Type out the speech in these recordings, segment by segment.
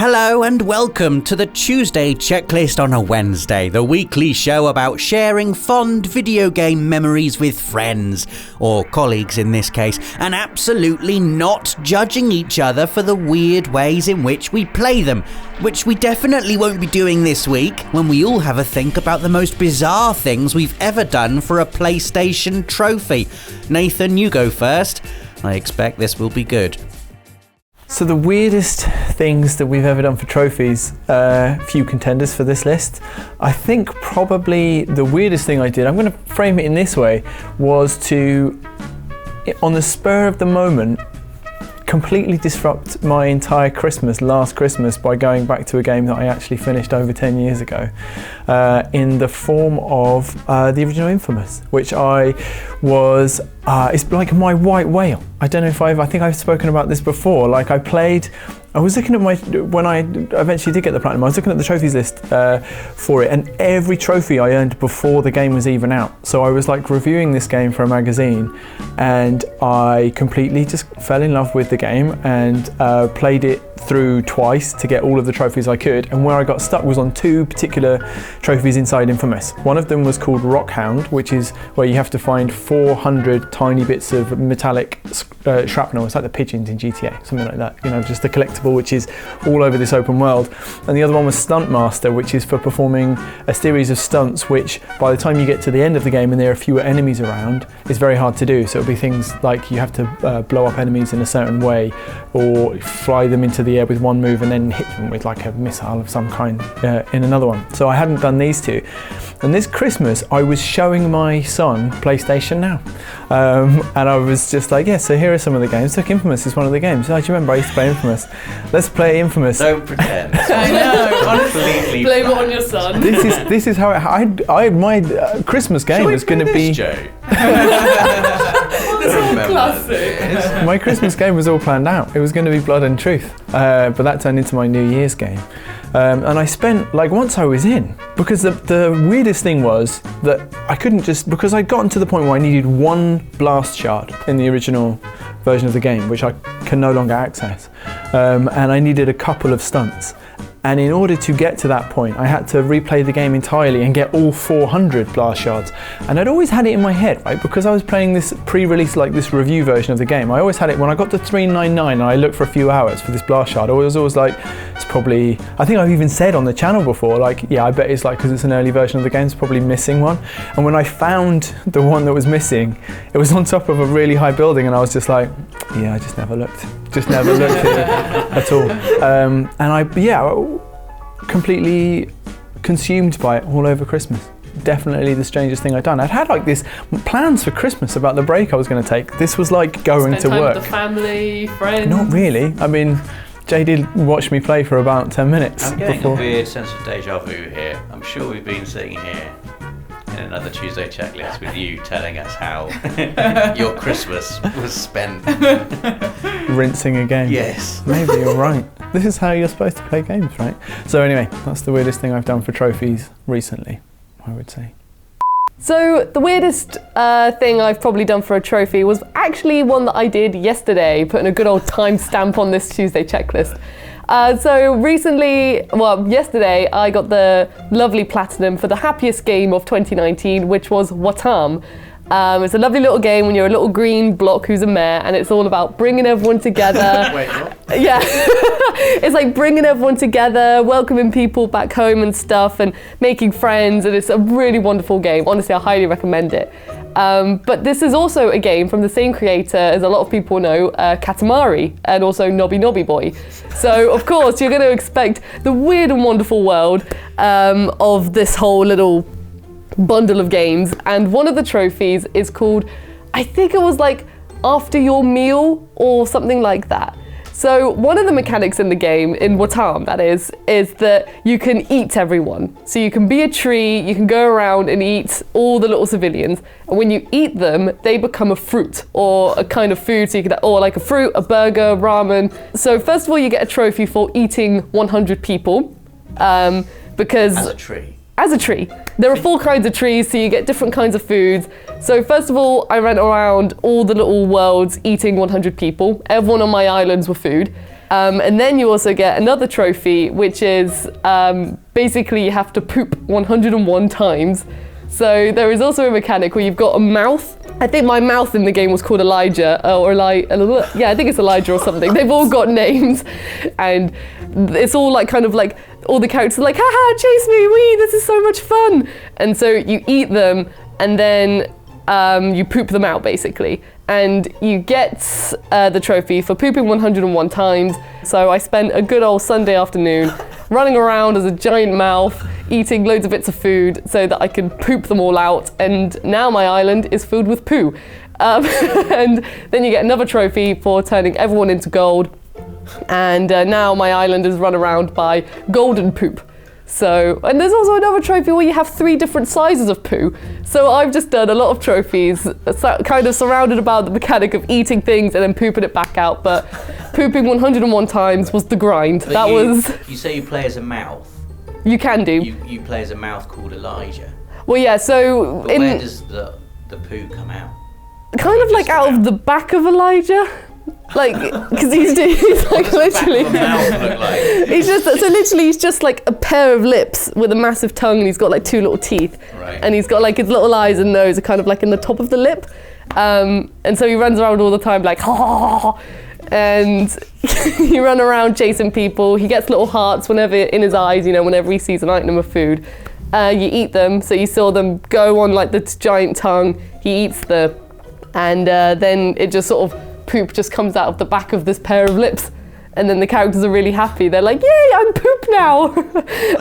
Hello and welcome to the Tuesday Checklist on a Wednesday, the weekly show about sharing fond video game memories with friends, or colleagues in this case, and absolutely not judging each other for the weird ways in which we play them, which we definitely won't be doing this week, when we all have a think about the most bizarre things we've ever done for a PlayStation trophy. Nathan, you go first. I expect this will be good. So the weirdest things that we've ever done for trophies, few contenders for this list. I think probably the weirdest thing I did, I'm going to frame it in this way, was to, on the spur of the moment, completely disrupt my entire Christmas last Christmas by going back to a game that I actually finished over 10 years ago in the form of the original Infamous, which it's like my white whale. I don't know if I think I've spoken about this before. Like I was looking at when I eventually did get the platinum, I was looking at the trophies list for it, and every trophy I earned before the game was even out. So I was like reviewing this game for a magazine, and I completely just fell in love with the game and played it through twice to get all of the trophies I could. And where I got stuck was on two particular trophies inside Infamous. One of them was called Rockhound, which is where you have to find 400 tiny bits of metallic shrapnel. It's like the pigeons in GTA, something like that. You know, just a collectible which is all over this open world. And the other one was Stunt Master, which is for performing a series of stunts which by the time you get to the end of the game and there are fewer enemies around, it's very hard to do. So it'll be things like you have to blow up enemies in a certain way, or fly them into the air with one move and then hit them with like a missile of some kind in another one. So I hadn't done these two. And this Christmas I was showing my son PlayStation Now. And I was just like, yeah, so here are some of the games. Look, Infamous is one of the games. Oh, do you remember I used to play Infamous? Let's play Infamous. Don't pretend. I know. Completely. Blame it on your son. This is how my Christmas game was going to be. This is classic. My Christmas game was all planned out. It was going to be Blood and Truth, but that turned into my New Year's game. And I spent, like, once I was in, because the weirdest thing was that I couldn't because I'd gotten to the point where I needed one blast shard in the original version of the game, which I can no longer access, and I needed a couple of stunts. And in order to get to that point, I had to replay the game entirely and get all 400 blast shards. And I'd always had it in my head, right? Because I was playing this pre-release, like this review version of the game. I always had it when I got to 399 and I looked for a few hours for this blast shard. I was always like, it's probably, I think I've even said on the channel before, like, yeah, I bet it's like, because it's an early version of the game, it's probably missing one. And when I found the one that was missing, it was on top of a really high building, and I was just like, yeah, I just never looked. Just never looked at it at all. And completely consumed by it all over Christmas. Definitely the strangest thing I'd done. I'd had like this plans for Christmas about the break I was going to take. This was like going Spend to time work. with the family, friends. Not really. I mean, Jay did watch me play for about 10 minutes. I'm getting before. a weird sense of deja vu here. I'm sure we've been sitting here in another Tuesday checklist with you telling us how your Christmas was spent rinsing a game. Yes. Maybe you're right. This is how you're supposed to play games, right? So anyway, that's the weirdest thing I've done for trophies recently, I would say. So the weirdest thing I've probably done for a trophy was actually one that I did yesterday, putting a good old timestamp on this Tuesday checklist. So yesterday I got the lovely platinum for the happiest game of 2019, which was Watam. It's a lovely little game when you're a little green block who's a mayor, and it's all about bringing everyone together. Wait, what? Yeah, it's like bringing everyone together, welcoming people back home and stuff, and making friends, and it's a really wonderful game. Honestly, I highly recommend it. But this is also a game from the same creator as a lot of people know, Katamari, and also Nobby Nobby Boy. So of course you're going to expect the weird and wonderful world of this whole little bundle of games, and one of the trophies is called, I think it was like After Your Meal or something like that. So one of the mechanics in the game, in Watam that is that you can eat everyone. So you can be a tree, you can go around and eat all the little civilians, and when you eat them, they become a fruit or a kind of food. So you can, or like a fruit, a burger, ramen. So first of all, you get a trophy for eating 100 people, because As a tree. As a tree. There are 4 kinds of trees, so you get different kinds of foods. So first of all, I went around all the little worlds eating 100 people. Everyone on my islands were food. And then you also get another trophy, which is basically you have to poop 101 times. So there is also a mechanic where you've got a mouth. I think my mouth in the game was called Elijah, yeah, I think it's Elijah or something. They've all got names, and it's all like kind of like all the characters are like, haha, chase me, wee, this is so much fun. And so you eat them, and then you poop them out basically. And you get the trophy for pooping 101 times. So I spent a good old Sunday afternoon running around as a giant mouth, eating loads of bits of food so that I could poop them all out. And now my island is filled with poo. And then you get another trophy for turning everyone into gold. And now my island is run around by golden poop. So, and there's also another trophy where you have 3 different sizes of poo. So I've just done a lot of trophies, kind of surrounded about the mechanic of eating things and then pooping it back out. But pooping 101 times was the grind. But you say you play as a mouth. You can do. You play as a mouth called Elijah. Well, yeah. So but where does the poo come out? Kind of like out of the back of Elijah. Like, because he's like literally, he's just like a pair of lips with a massive tongue, and he's got like 2 little teeth, right. And he's got like his little eyes and nose are kind of like in the top of the lip, and so he runs around all the time like, and you run around chasing people. He gets little hearts whenever in his eyes, you know, whenever he sees an item of food. You eat them, so you saw them go on like the giant tongue. He eats and then it just sort of. Poop just comes out of the back of this pair of lips, and then the characters are really happy. They're like, yay, I'm poop now.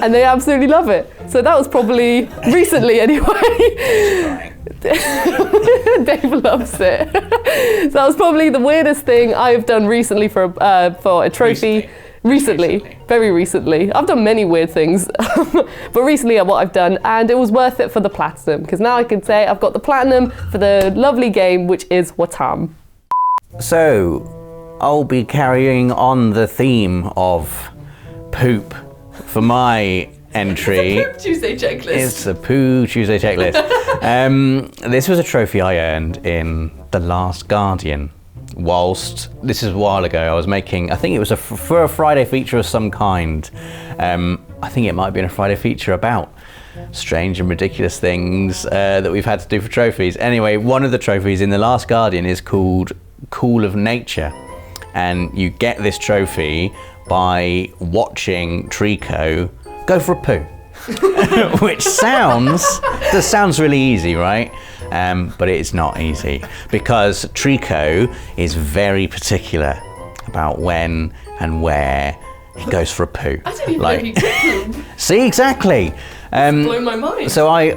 And they absolutely love it. So that was probably recently anyway. Dave loves it. So that was probably the weirdest thing I've done recently for a trophy. Recently, very recently. I've done many weird things, but recently what I've done, and it was worth it for the platinum, because now I can say I've got the platinum for the lovely game, which is Watam. So, I'll be carrying on the theme of poop for my entry. It's a Poop Tuesday checklist. It's a Poo Tuesday checklist. This was a trophy I earned in The Last Guardian. Whilst, this is a while ago, I was making, I think it was for a Friday feature of some kind. I think it might have been a Friday feature about strange and ridiculous things that we've had to do for trophies. Anyway, one of the trophies in The Last Guardian is called Call of Nature, and you get this trophy by watching Trico go for a poo. Which sounds really easy, right? But it's not easy, because Trico is very particular about when and where he goes for a poo. I didn't even know he could poo. See, exactly. It's blown my mind. So I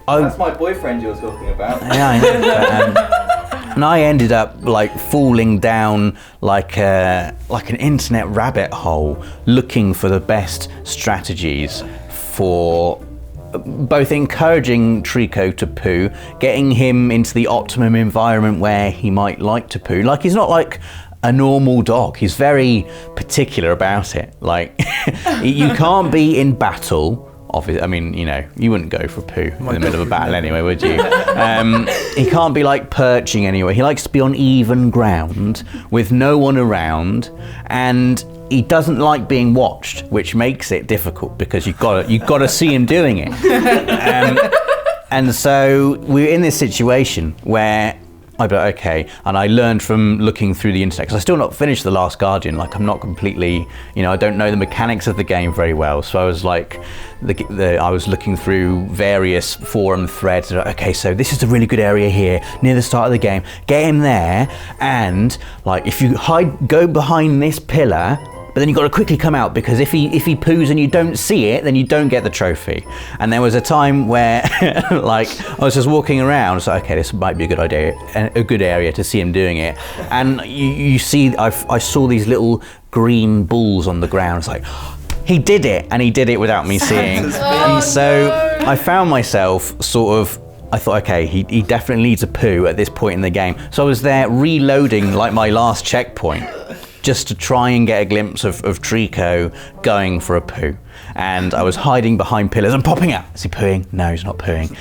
That's my boyfriend you're talking about. Yeah, I know. And I ended up like falling down like an internet rabbit hole, looking for the best strategies for both encouraging Trico to poo, getting him into the optimum environment where he might like to poo. Like, he's not like a normal dog. He's very particular about it. Like, you can't be in battle. I mean, you know, you wouldn't go for a poo in the middle of a battle anyway, would you? He can't be like perching anywhere. He likes to be on even ground with no one around, and he doesn't like being watched, which makes it difficult because you've got to see him doing it. And so we're in this situation where I'd be like, okay, and I learned from looking through the internet, because I still not finished The Last Guardian. Like, I'm not completely, you know, I don't know the mechanics of the game very well. So I was like, I was looking through various forum threads. Okay, so this is a really good area here near the start of the game. Get him there, and like, if you go behind this pillar, but then you've got to quickly come out, because if he poos and you don't see it, then you don't get the trophy. And there was a time where like, I was just walking around, so okay, this might be a good idea, a good area to see him doing it. And you see, I saw these little green balls on the ground. It's like, he did it, and he did it without me seeing. And so I found myself sort of, I thought, okay, he definitely needs a poo at this point in the game. So I was there reloading like my last checkpoint. just to try and get a glimpse of Trico going for a poo. And I was hiding behind pillars and popping out. Is he pooing? No, he's not pooing.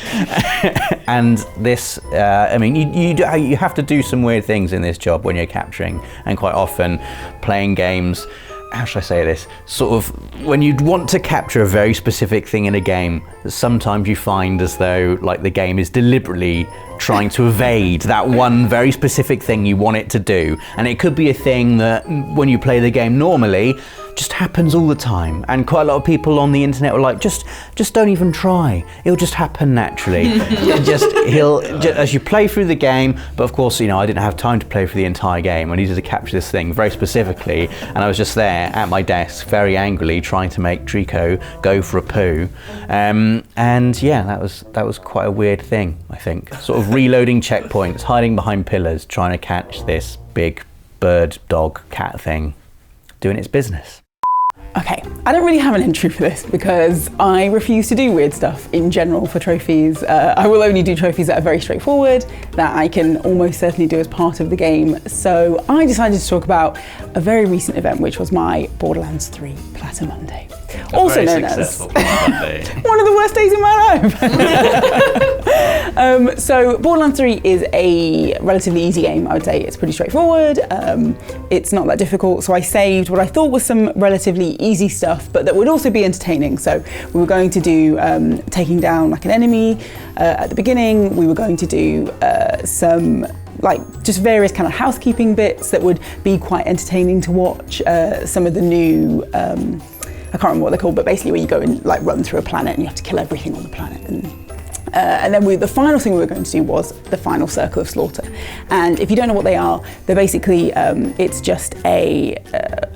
And this, I mean, you have to do some weird things in this job when you're capturing, and quite often playing games, how should I say this? Sort of, when you'd want to capture a very specific thing in a game, sometimes you find as though like the game is deliberately trying to evade that one very specific thing you want it to do. And it could be a thing that when you play the game normally, just happens all the time. And quite a lot of people on the internet were like, just don't even try. It'll just happen naturally. As you play through the game, but of course, you know, I didn't have time to play through the entire game. I needed to capture this thing very specifically. And I was just there at my desk, very angrily trying to make Trico go for a poo. And yeah, that was quite a weird thing, I think. Sort of reloading checkpoints, hiding behind pillars, trying to catch this big bird, dog, cat thing doing its business. Okay, I don't really have an entry for this because I refuse to do weird stuff in general for trophies. I will only do trophies that are very straightforward, that I can almost certainly do as part of the game. So I decided to talk about a very recent event, which was my Borderlands 3 Platinum Monday. Also known as one of the worst days in my life. So Borderlands 3 is a relatively easy game, I would say. It's pretty straightforward. It's not that difficult. So I saved what I thought was some relatively easy stuff, but that would also be entertaining. So we were going to do taking down like an enemy at the beginning. We were going to do some like just various kind of housekeeping bits that would be quite entertaining to watch. Some of the new I can't remember what they're called, but basically where you go and like run through a planet and you have to kill everything on the planet. And then the final thing we were going to do was the final circle of slaughter. And if you don't know what they are, they're basically, it's just a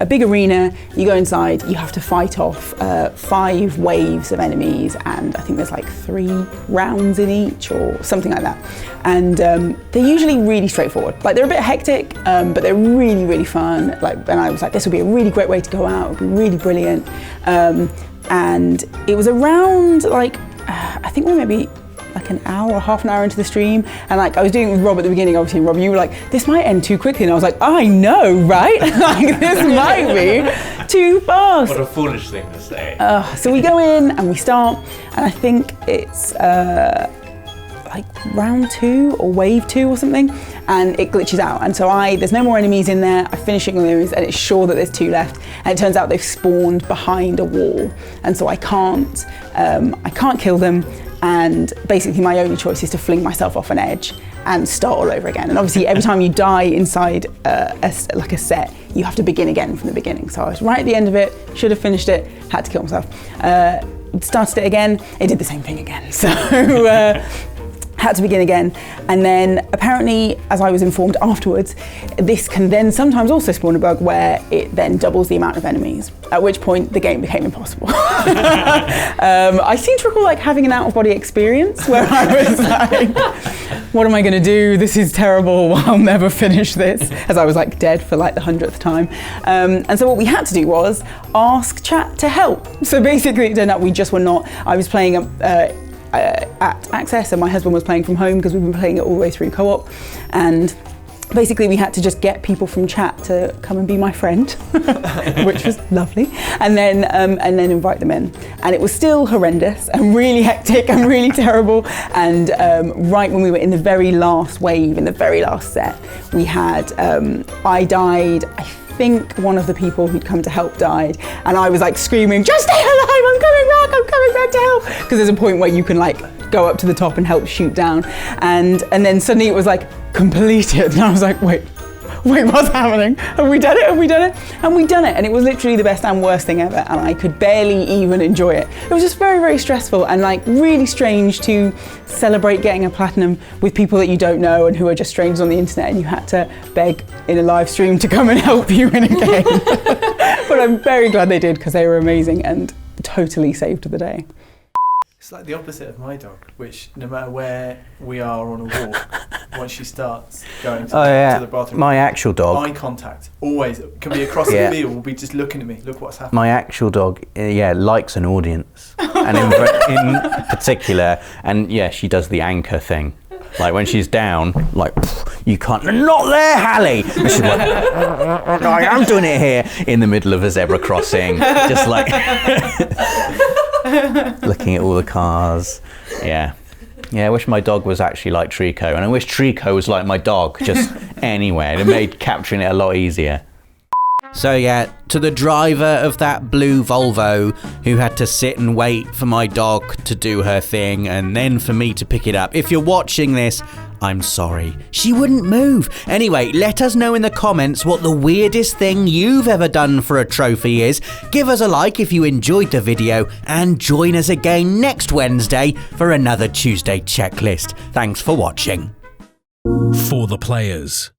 big arena. You go inside, you have to fight off 5 waves of enemies, and I think there's like 3 rounds in each or something like that. And they're usually really straightforward. Like they're a bit hectic, but they're really, really fun. Like, and I was like, this would be a really great way to go out. It would be really brilliant. And it was around like, I think we were maybe like an hour or half an hour into the stream, and like I was doing it with Rob at the beginning, obviously, and Rob, you were like, this might end too quickly, and I was like, I know, right? Like this might be too fast. What a foolish thing to say. So we go in and we start, and I think it's like round 2 or wave 2 or something, and it glitches out, and so there's no more enemies in there. I finish ignoring those, and it's sure that there's 2 left, and it turns out they've spawned behind a wall, and so I can't kill them. And basically my only choice is to fling myself off an edge and start all over again. And obviously every time you die inside a set, you have to begin again from the beginning. So I was right at the end of it, should have finished it, had to kill myself. Started it again, it did the same thing again. So had to begin again. And then apparently, as I was informed afterwards, this can then sometimes also spawn a bug where it then doubles the amount of enemies, at which point the game became impossible. I seem to recall like having an out-of-body experience where I was like, what am I gonna do? This is terrible, I'll never finish this, as I was like dead for like the 100th time. And so what we had to do was ask chat to help. So basically it turned out we just were not, I was playing at Access, and my husband was playing from home because we've been playing it all the way through co-op, and basically we had to just get people from chat to come and be my friend, which was lovely, and then invite them in. And it was still horrendous and really hectic and really terrible. And right when we were in the very last wave, in the very last set, we had, I died, I think one of the people who'd come to help died, and I was like screaming, just stay alive, I'm coming back to help, because there's a point where you can like go up to the top and help shoot down, and then suddenly it was like completed, and I was like, wait, what's happening? Have we done it? And we'd done it, and it was literally the best and worst thing ever, and I could barely even enjoy it. It was just very, very stressful and like really strange to celebrate getting a platinum with people that you don't know and who are just strangers on the internet, and you had to beg in a live stream to come and help you in a game. But I'm very glad they did, because they were amazing and totally saved the day. It's like the opposite of my dog, which no matter where we are on a walk, once she starts going to the bathroom, my actual dog, eye contact, always, can be across the field, will be just looking at me, look what's happening. My actual dog, likes an audience, and in particular, and yeah, she does the anchor thing. Like when she's down, like, you can't, not there, Hallie. And she's like, I am doing it here in the middle of a zebra crossing, just like looking at all the cars. Yeah. Yeah, I wish my dog was actually like Trico, and I wish Trico was like my dog, just anywhere. It made capturing it a lot easier. So yeah, to the driver of that blue Volvo who had to sit and wait for my dog to do her thing and then for me to pick it up, if you're watching this, I'm sorry. She wouldn't move. Anyway, let us know in the comments what the weirdest thing you've ever done for a trophy is. Give us a like if you enjoyed the video and join us again next Wednesday for another Tuesday checklist. Thanks for watching. For the players.